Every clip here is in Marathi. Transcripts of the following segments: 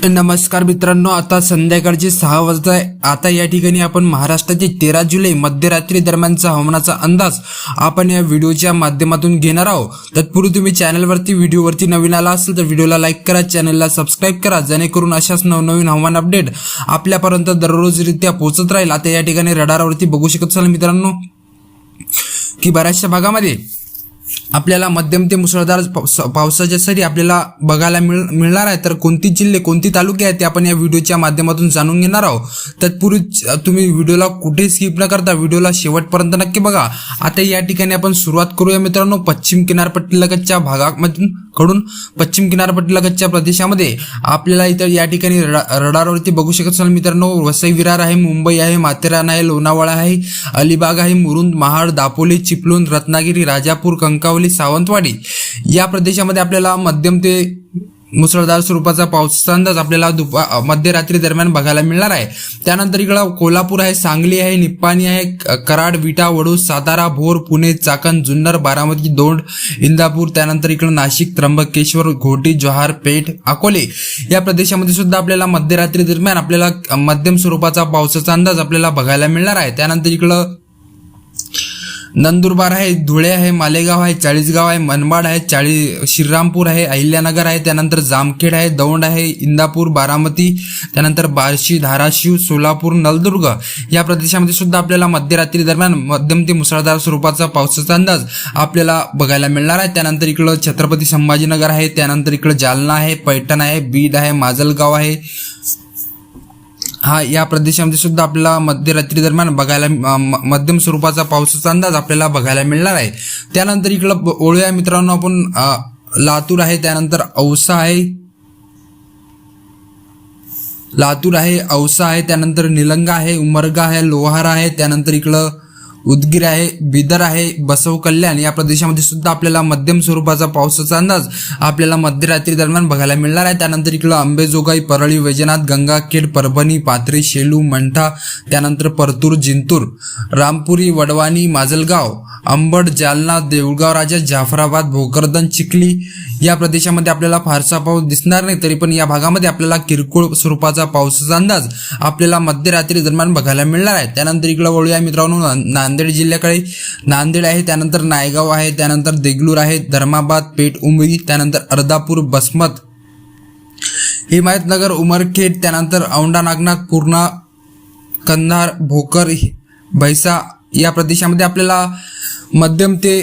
नमस्कार मित्रांनो, आता संध्याकाळचे 6 वाजता आहे. आता या ठिकाणी आपण महाराष्ट्राचे 13 जुलै मध्यरात्री दरम्यानचा हवामानाचा अंदाज आपण या व्हिडिओच्या माध्यमातून घेणार आहोत. तत्पूर्वी तुम्ही चॅनलवरती व्हिडिओवरती नवीन आला असेल तर व्हिडिओला लाईक करा, चॅनलला सबस्क्राईब करा, जेणेकरून अशाच नवनवीन हवामान अपडेट आपल्यापर्यंत दररोजरित्या पोहोचत राहील. आता या ठिकाणी रडारवरती बघू शकत असाल मित्रांनो की बऱ्याचशा भागामध्ये आपल्याला मध्यम ते मुसळधार पावसाच्या सरी आपल्याला बघायला मिळणार आहे. तर कोणती जिल्हे कोणती तालुके आहेत ते आपण या व्हिडिओच्या माध्यमातून जाणून घेणार आहोत. तत्पूर्वी तुम्ही व्हिडिओला कुठे स्किप न करता व्हिडिओला शेवटपर्यंत नक्की बघा. आता या ठिकाणी आपण सुरुवात करूया मित्रांनो पश्चिम किनारपट्टीलगतच्या भागामधून पश्चिम किनारपट्टीलगतच्या प्रदेशामध्ये आपल्याला इतर या ठिकाणी रडारवरती बघू शकत असाल मित्रांनो. वसई विरार आहे, मुंबई आहे, माथेरान आहे, लोणावळा आहे, अलिबाग आहे, मुरुंद, महाड, दापोली, चिपळूण, रत्नागिरी, राजापूर, कंकावली, सावंतवाडी या प्रदेशामध्ये आपल्याला मध्यम ते मुसळधार स्वरूपाचा पावसाचा अंदाज आपल्याला मध्यरात्री दरम्यान बघायला मिळणार आहे. त्यानंतर इकडं कोल्हापूर आहे, सांगली आहे, निप्पाणी आहे, कराड, विटा, वडूज, सातारा, भोर, पुणे, चाकण, जुन्नर, बारामती, दौंड, इंदापूर, त्यानंतर इकडं नाशिक, त्र्यंबकेश्वर, घोटी, जव्हार, पेठ, अकोले या प्रदेशामध्ये सुद्धा आपल्याला मध्यरात्री दरम्यान आपल्याला मध्यम स्वरूपाचा पावसाचा अंदाज आपल्याला बघायला मिळणार आहे. त्यानंतर इकडं नंदुरबार आहे, धुळे आहे, मालेगाव आहे, चाळीसगाव आहे, मनमाड आहे, श्रीरामपूर आहे, अहिल्यानगर आहे, त्यानंतर जामखेड आहे, दौंड आहे, इंदापूर, बारामती, त्यानंतर बार्शी, धाराशिव, सोलापूर, नलदुर्ग या प्रदेशामध्ये सुद्धा आपल्याला मध्यरात्री दरम्यान मध्यम ते मुसळधार स्वरूपाचा पावसाचा अंदाज आपल्याला बघायला मिळणार आहे. त्यानंतर इकडं छत्रपती संभाजीनगर आहे, त्यानंतर इकडं जालना आहे, पैठण आहे, बीड आहे, माजलगाव आहे, या प्रदेशामध्ये सुद्धा आपल्याला मध्यरात्री दरम्यान बघायला मध्यम स्वरूपाचा पावसाचा अंदाज आपल्याला बघायला मिळणार आहे. त्यानंतर इकडं ओळूया मित्रांनो आपण लातूर आहे, त्यानंतर औसा आहे, औसा आहे, त्यानंतर निलंगा आहे, उमरगा आहे, लोहारा आहे, त्यानंतर इकडं उदगीर आहे, बिदर आहे, बसव कल्याण या प्रदेशामध्ये सुद्धा आपल्याला मध्यम स्वरूपाचा पावसाचा अंदाज आपल्याला मध्यरात्री दरम्यान बघायला मिळणार आहे. त्यानंतर इकडं अंबेजोगाई, परळी, वैजनाथ, गंगाखेड, परभणी, पाथरी, शेलू, मंठा, त्यानंतर परतूर, जिंतूर, रामपुरी, वडवानी, माजलगाव, अंबड, जालना, देऊळगाव राजा, जाफराबाद, भोकरदन, चिखली या प्रदेशामध्ये आपल्याला फारसा पाऊस दिसणार नाही. तरी पण या भागामध्ये आपल्याला किरकोळ स्वरूपाचा पावसाचा अंदाज आपल्याला मध्यरात्री दरम्यान बघायला मिळणार आहे. त्यानंतर इकडं वळूया मित्रांनो नांदेड जिल्ह्याकडे. नांदेड आहे, त्यानंतर नायगाव आहे, त्यानंतर देगलूर आहे, धर्माबाद, पेठ, उमरी, त्यानंतर अर्धापूर, बसमत, हिमायतनगर, उमरखेड, त्यानंतर औंढा नागनाथ, पूर्णा, कंधार, भोकर, भैसा या प्रदेशामध्ये आपल्याला मध्यम ते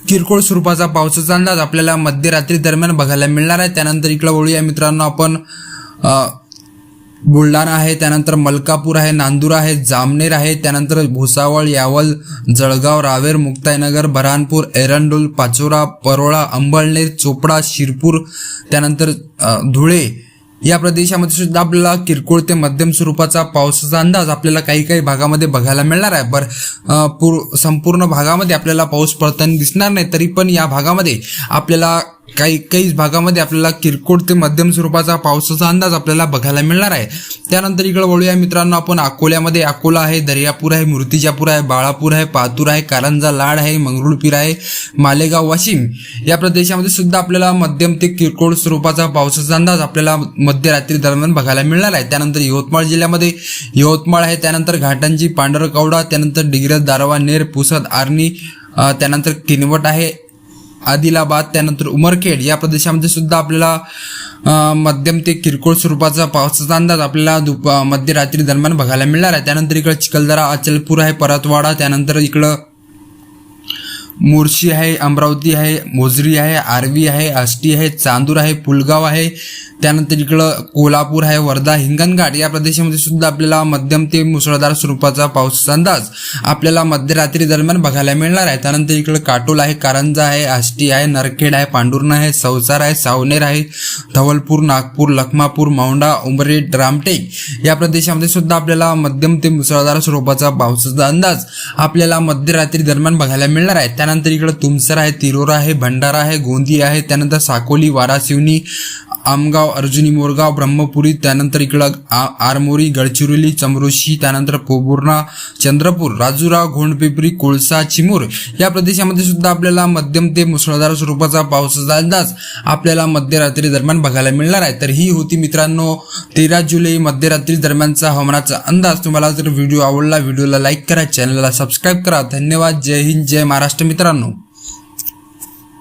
किरकोळ स्वरूपाचा पावसाचा अंदाज आपल्याला मध्यरात्री दरम्यान बघायला मिळणार आहे. त्यानंतर इकडं वळूया मित्रांनो आपण बुलढाणा आहे, त्यानंतर मलकापूर आहे, नांदुरा आहे, जामनेर आहे, त्यानंतर भुसावळ, यावल, जळगाव, रावेर, मुक्ताईनगर, बऱ्हाणपूर, एरंडोल, पाचोरा, परोळा, अंबळनेर, चोपडा, शिरपूर, त्यानंतर धुळे या प्रदेशामध्ये सुद्धा आपल्याला किरकोळ ते मध्यम स्वरूपाचा पावसाचा अंदाज आपल्याला काही भागामध्ये बघायला मिळणार आहे. संपूर्ण भागामध्ये आपल्याला पाऊस पडताना दिसणार नाही. तरी पण या भागामध्ये आपल्याला काही भागामध्ये आपल्याला किरकोळ ते मध्यम स्वरूपाचा पावसाचा अंदाज आपल्याला बघायला मिळणार आहे. त्यानंतर इकडे वळूया मित्रांनो आपण अकोल्यामध्ये. अकोला आहे, दर्यापूर आहे, मूर्तिजापूर आहे, बाळापूर आहे, पातूर आहे, कारंजा, लाड आहे, मंगरुळपीर आहे, मालेगाव, वाशिम या प्रदेशामध्ये सुद्धा आपल्याला मध्यम ते किरकोळ स्वरूपाचा पावसाचा अंदाज आपल्याला मध्यरात्री दरम्यान बघायला मिळणार आहे. त्यानंतर यवतमाळ जिल्ह्यामध्ये यवतमाळ आहे, त्यानंतर घाटंजी, पांढरकवडा, त्यानंतर डिग्रज, दारवा, नेर, पुसद, आर्णी, त्यानंतर किनवट आहे, आदिलाबाद, त्यानंतर उमरखेड या प्रदेशामध्ये सुद्धा आपल्याला मध्यम ते किरकोळ स्वरूपाचा पावसाचा अंदाज आपल्याला मध्यरात्री दरम्यान बघायला मिळणार आहे. त्यानंतर इकडं चिखलदरा, अचलपूर आहे, परतवाडा, त्यानंतर इकडं मोर्शी आहे, अमरावती आहे, मोजरी आहे, आर्वी आहे, आष्टी आहे, चांदूर आहे, पुलगाव आहे, त्यानंतर इकडं कोल्हापूर आहे, वर्धा, हिंगणघाट या प्रदेशामध्ये सुद्धा आपल्याला मध्यम ते मुसळधार स्वरूपाचा पावसाचा अंदाज आपल्याला मध्यरात्री दरम्यान बघायला मिळणार आहे. त्यानंतर इकडं काटोल आहे, कारंजा आहे, आष्टी आहे, नरखेड आहे, पांडुर्णा आहे, सवसार आहे, सावनेर आहे, धवलपूर, नागपूर, लखमापूर, मौंडा, उमरेड, रामटेक या प्रदेशामध्ये सुद्धा आपल्याला मध्यम ते मुसळधार स्वरूपाचा पावसाचा अंदाज आपल्याला मध्यरात्री दरम्यान बघायला मिळणार आहे. त्यानंतर इकडं तुमसर आहे, तिरोरा आहे, भंडारा आहे, गोंदिया आहे, त्यानंतर साकोली, वाराशिवनी, आमगाव, अर्जुनी, मोरगाव, ब्रह्मपुरी, त्यानंतर इकडं आरमोरी, गडचिरोली, चमरोशी, त्यानंतर पोबुर्णा, चंद्रपूर, राजुरा, घोंडपिंपरी, कोळसा, चिमूर या प्रदेशामध्ये सुद्धा आपल्याला मध्यम ते मुसळधार स्वरूपाचा पावसाचा अंदाज आपल्याला मध्यरात्री दरम्यान बघायला मिळणार आहे. तर ही होती मित्रांनो 13 जुलै मध्यरात्री दरम्यानचा हवामानाचा अंदाज. तुम्हाला जर व्हिडिओ आवडला, व्हिडिओला लाईक करा, चॅनलला सबस्क्राईब करा. धन्यवाद. जय हिंद, जय महाराष्ट्र मित्रांनो.